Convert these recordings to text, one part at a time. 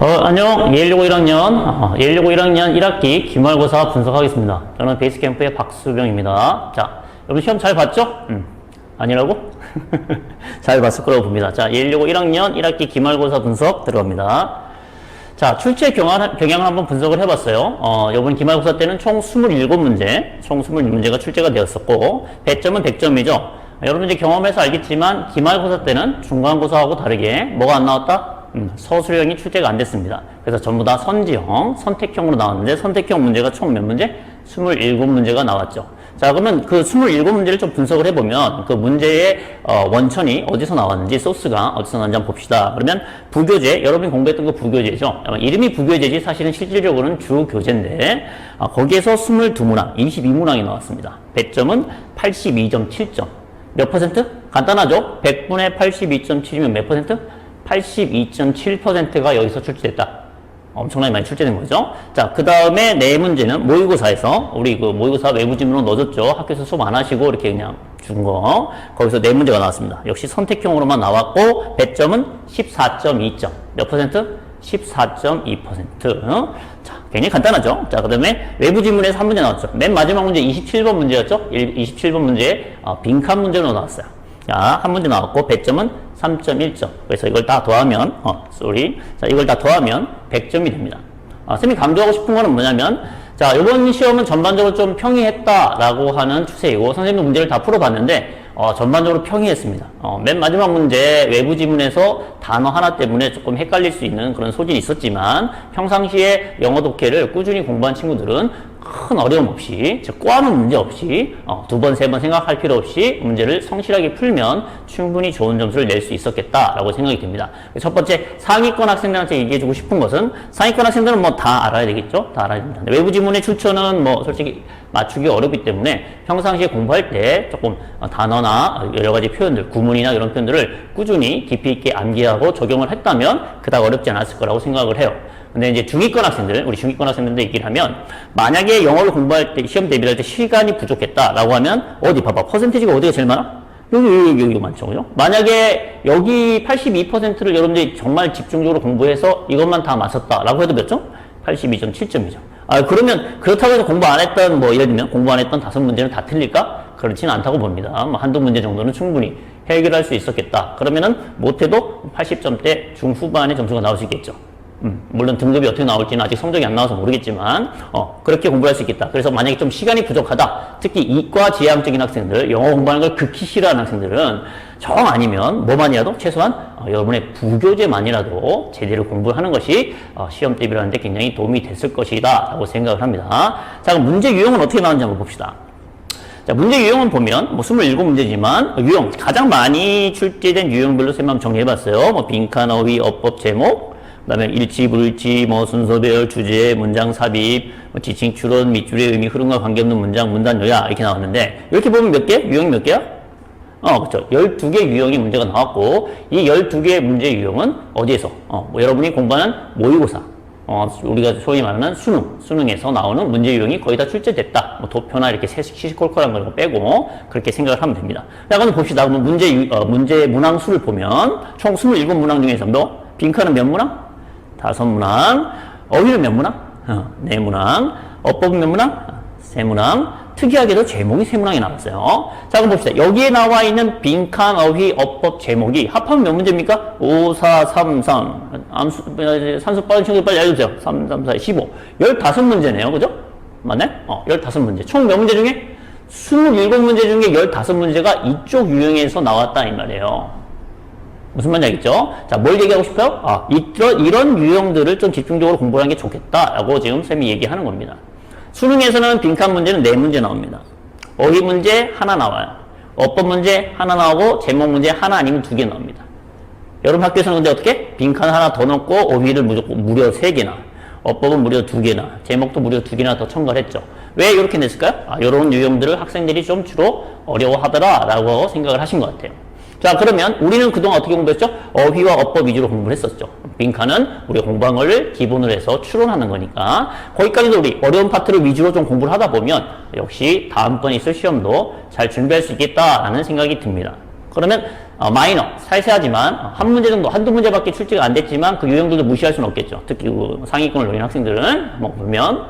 안녕. 예일여고 1학년, 예일여고 1학년 1학기 기말고사 분석하겠습니다. 저는 베이스캠프의 박수병입니다. 자, 여러분 시험 잘 봤죠? 아니라고? 잘 봤을 거라고 봅니다. 자, 예일여고 1학년 1학기 기말고사 분석 들어갑니다. 자, 출제 경향을 한번 분석을 해봤어요. 이번 기말고사 때는 총 27문제가 출제가 되었었고, 배점은 100점이죠. 여러분 이제 경험해서 알겠지만, 기말고사 때는 중간고사하고 다르게 뭐가 안 나왔다? 서술형이 출제가 안 됐습니다. 그래서 전부 다 선지형, 선택형으로 나왔는데, 선택형 문제가 총 몇 문제? 27문제가 나왔죠. 자, 그러면 그 27문제를 좀 분석을 해보면, 그 문제의 원천이 어디서 나왔는지, 소스가 어디서 나왔는지 한번 봅시다. 그러면 부교재, 여러분이 공부했던 거 부교재죠. 이름이 부교재지 사실은 실질적으로는 주교재인데, 거기에서 22문항, 22문항이 나왔습니다. 배점은 82.7점. 몇 퍼센트? 간단하죠? 100분의 82.7이면 몇 퍼센트? 82.7%가 여기서 출제됐다. 엄청나게 많이 출제된 거죠. 자, 그 다음에 네 문제는 모의고사에서, 우리 그 모의고사 외부 지문으로 넣어줬죠. 학교에서 수업 안 하시고 이렇게 그냥 준 거. 거기서 네 문제가 나왔습니다. 역시 선택형으로만 나왔고, 배점은 14.2점. 몇 퍼센트? 14.2%. 자, 굉장히 간단하죠. 자, 그 다음에 외부 지문에서 한 문제 나왔죠. 맨 마지막 문제 27번 문제였죠. 27번 문제에 빈칸 문제로 나왔어요. 자, 한 문제 나왔고, 배점은 3.1점. 그래서 이걸 다 더하면, 자, 이걸 다 더하면 100점이 됩니다. 선생님이 강조하고 싶은 거는 뭐냐면, 자, 이번 시험은 전반적으로 좀 평이했다라고 하는 추세이고, 선생님도 문제를 다 풀어봤는데, 전반적으로 평이했습니다. 맨 마지막 문제 외부 지문에서 단어 하나 때문에 조금 헷갈릴 수 있는 그런 소질이 있었지만, 평상시에 영어 독해를 꾸준히 공부한 친구들은 큰 어려움 없이, 즉 꽈는 문제 없이 두 번, 세 번 생각할 필요 없이 문제를 성실하게 풀면 충분히 좋은 점수를 낼 수 있었겠다라고 생각이 듭니다. 첫 번째, 상위권 학생들한테 얘기해주고 싶은 것은, 상위권 학생들은 뭐 다 알아야 되겠죠? 다 알아야 됩니다. 외부 지문의 출처는 뭐 솔직히 맞추기 어렵기 때문에 평상시에 공부할 때 조금 단어나 여러 가지 표현들, 구문이나 이런 표현들을 꾸준히 깊이 있게 암기하고 적용을 했다면 그닥 어렵지 않았을 거라고 생각을 해요. 근데 이제 중위권 학생들, 우리 중위권 학생들도 얘기를 하면, 만약에 영어를 공부할 때, 시험 대비할 때 시간이 부족했다라고 하면, 어디 봐봐. 퍼센티지가 어디가 제일 많아? 여기 많죠. 그죠? 만약에 여기 82%를 여러분들이 정말 집중적으로 공부해서 이것만 다 맞췄다라고 해도 몇 점? 82.7점이죠. 그러면 그렇다고 해서 공부 안 했던, 뭐 예를 들면 공부 안 했던 5문제는 다 틀릴까? 그렇지는 않다고 봅니다. 뭐 한두 문제 정도는 충분히 해결할 수 있었겠다. 그러면은 못해도 80점대 중후반의 점수가 나올 수 있겠죠. 물론 등급이 어떻게 나올지는 아직 성적이 안 나와서 모르겠지만, 그렇게 공부할 수 있겠다. 그래서 만약에 좀 시간이 부족하다. 특히 이과 지향적인 학생들, 영어 공부하는 걸 극히 싫어하는 학생들은 정 아니면 뭐만이라도 최소한 여러분의 부교재만이라도 제대로 공부를 하는 것이 시험 대비를 하는데 굉장히 도움이 됐을 것이다 라고 생각을 합니다. 자, 그럼 문제 유형은 어떻게 나오는지 한번 봅시다. 자, 문제 유형은 보면, 27문제지만, 유형, 가장 많이 출제된 유형별로 쌤 한번 정리해봤어요. 뭐, 빈칸, 어휘, 어법, 제목, 그 다음에 일치, 불일치, 뭐, 순서배열, 주제, 문장 삽입, 뭐 지칭, 추론, 밑줄의 의미, 흐름과 관계없는 문장, 문단, 요약, 이렇게 나왔는데, 이렇게 보면 몇 개? 유형이 몇 개야? 그렇죠. 12개 유형이 문제가 나왔고, 이 12개의 문제 유형은 어디에서? 뭐 여러분이 공부하는 모의고사, 우리가 소위 말하는 수능에서 나오는 문제 유형이 거의 다 출제됐다. 뭐 도표나 이렇게 시시콜콜한 걸 빼고, 그렇게 생각을 하면 됩니다. 자, 그럼 봅시다. 그럼 문제 문항 수를 보면, 총 27문항 중에서 빈칸은 몇 문항? 5문항. 어휘는 몇 문항? 4문항. 어법은 몇 문항? 3문항. 특이하게도 제목이 3문항이 나왔어요. 자, 그럼 봅시다. 여기에 나와 있는 빈칸, 어휘, 어법, 제목이 합하면 몇 문제입니까? 5, 4, 3, 3. 산수 빠른 친구들 빨리 알려주세요. 3, 3, 4, 15. 15문제네요. 그죠? 맞네? 15문제. 총 몇 문제 중에? 27문제 중에 15문제가 이쪽 유형에서 나왔다, 이 말이에요. 무슨 말인지 알겠죠? 자, 뭘 얘기하고 싶어요? 이런 유형들을 좀 집중적으로 공부하는 게 좋겠다라고 지금 쌤이 얘기하는 겁니다. 수능에서는 빈칸 문제는 4문제 나옵니다. 어휘 문제 하나 나와요. 어법 문제 하나 나오고, 제목 문제 하나 아니면 2개 나옵니다. 여러분 학교에서는 근데 어떻게? 빈칸 하나 더 넣고, 어휘를 무려 3개나, 어법은 무려 2개나, 제목도 무려 2개나 더 첨가를 했죠. 왜 이렇게 냈을까요? 이런 유형들을 학생들이 좀 주로 어려워하더라라고 생각을 하신 것 같아요. 자, 그러면 우리는 그동안 어떻게 공부했죠? 어휘와 어법 위주로 공부를 했었죠. 빈칸은 우리가 공부한 거를 기본으로 해서 추론하는 거니까 거기까지도 우리 어려운 파트를 위주로 좀 공부를 하다 보면 역시 다음번에 있을 시험도 잘 준비할 수 있겠다라는 생각이 듭니다. 그러면 마이너, 살세하지만 한 문제 정도, 한두 문제밖에 출제가 안 됐지만 그 유형들도 무시할 수는 없겠죠. 특히 그 상위권을 노린 학생들은 한번 보면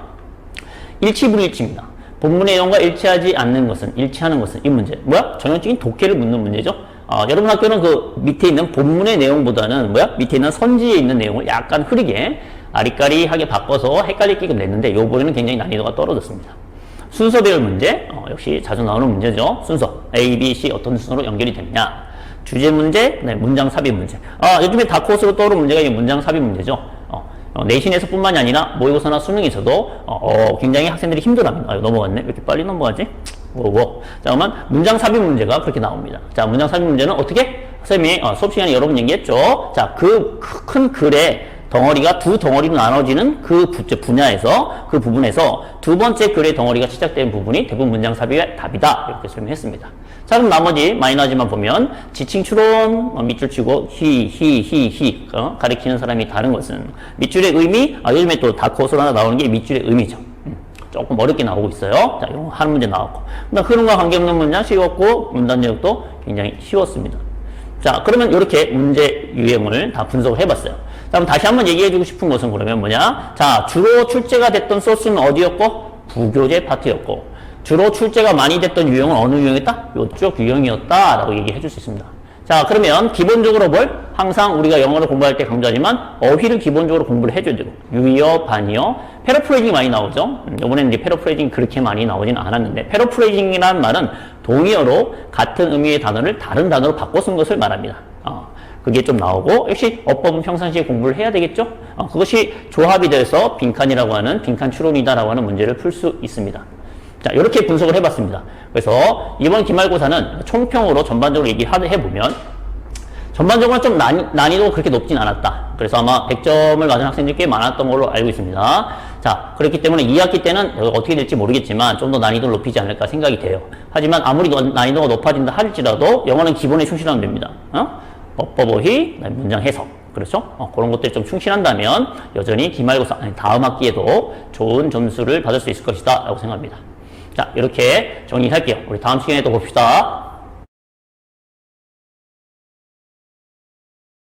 일치불일치입니다. 본문의 내용과 일치하지 않는 것은, 일치하는 것은 이 문제. 뭐야? 전형적인 독해를 묻는 문제죠. 여러분 학교는 그 밑에 있는 본문의 내용보다는 밑에 있는 선지에 있는 내용을 약간 흐리게 아리까리하게 바꿔서 헷갈리게끔 냈는데 요번에는 굉장히 난이도가 떨어졌습니다. 순서별 문제, 역시 자주 나오는 문제죠. 순서, A, B, C 어떤 순서로 연결이 되느냐. 주제 문제, 네, 문장 삽입 문제. 요즘에 다크호스로 떠오르는 문제가 이 문장 삽입 문제죠. 내신에서 뿐만이 아니라 모의고사나 수능에서도 굉장히 학생들이 힘들어합니다. 넘어갔네? 왜 이렇게 빨리 넘어가지? 자, 그러면 문장 삽입 문제가 그렇게 나옵니다. 자, 문장 삽입 문제는 어떻게? 선생님이 수업 시간에 여러 번 얘기했죠. 자, 그 큰 글의 덩어리가 두 덩어리로 나눠지는 그 분야에서, 그 부분에서 두 번째 글의 덩어리가 시작되는 부분이 대부분 문장 삽입의 답이다. 이렇게 설명했습니다. 자, 그럼 나머지 마이너지만 보면 지칭 추론, 밑줄 치고 가리키는 사람이 다른 것은 밑줄의 의미, 요즘에 또 다크호스로 하나 나오는 게 밑줄의 의미죠. 조금 어렵게 나오고 있어요. 자, 이런 거 한 문제 나왔고. 흐름과 관계없는 문장 쉬웠고, 문단 제역도 굉장히 쉬웠습니다. 자, 그러면 이렇게 문제 유형을 다 분석을 해봤어요. 자, 그럼 다시 한번 얘기해주고 싶은 것은 그러면 뭐냐? 자, 주로 출제가 됐던 소스는 어디였고? 부교재 파트였고, 주로 출제가 많이 됐던 유형은 어느 유형이었다? 요쪽 유형이었다. 라고 얘기해 줄 수 있습니다. 자, 그러면 기본적으로 항상 우리가 영어를 공부할 때 강조하지만 어휘를 기본적으로 공부를 해줘야 되고, 유의어, 반의어, 패러프레이징이 많이 나오죠. 이번에는 이제 패러프레이징이 그렇게 많이 나오진 않았는데, 패러프레이징이라는 말은 동의어로 같은 의미의 단어를 다른 단어로 바꿔 쓴 것을 말합니다. 그게 좀 나오고, 역시 어법은 평상시에 공부를 해야 되겠죠. 그것이 조합이 돼서 빈칸이라고 하는, 빈칸 추론이다라고 하는 문제를 풀 수 있습니다. 자, 이렇게 분석을 해봤습니다. 그래서 이번 기말고사는 총평으로 전반적으로 얘기해보면 전반적으로 좀 난이도가 그렇게 높진 않았다. 그래서 아마 100점을 맞은 학생들이 꽤 많았던 걸로 알고 있습니다. 자, 그렇기 때문에 2학기 때는 어떻게 될지 모르겠지만 좀 더 난이도를 높이지 않을까 생각이 돼요. 하지만 아무리 난이도가 높아진다 할지라도 영어는 기본에 충실하면 됩니다. 어법어휘, 문장 해석. 그렇죠? 그런 것들이 좀 충실한다면 여전히 기말고사, 다음 학기에도 좋은 점수를 받을 수 있을 것이다 라고 생각합니다. 자, 이렇게 정리할게요. 우리 다음 시간에 또 봅시다.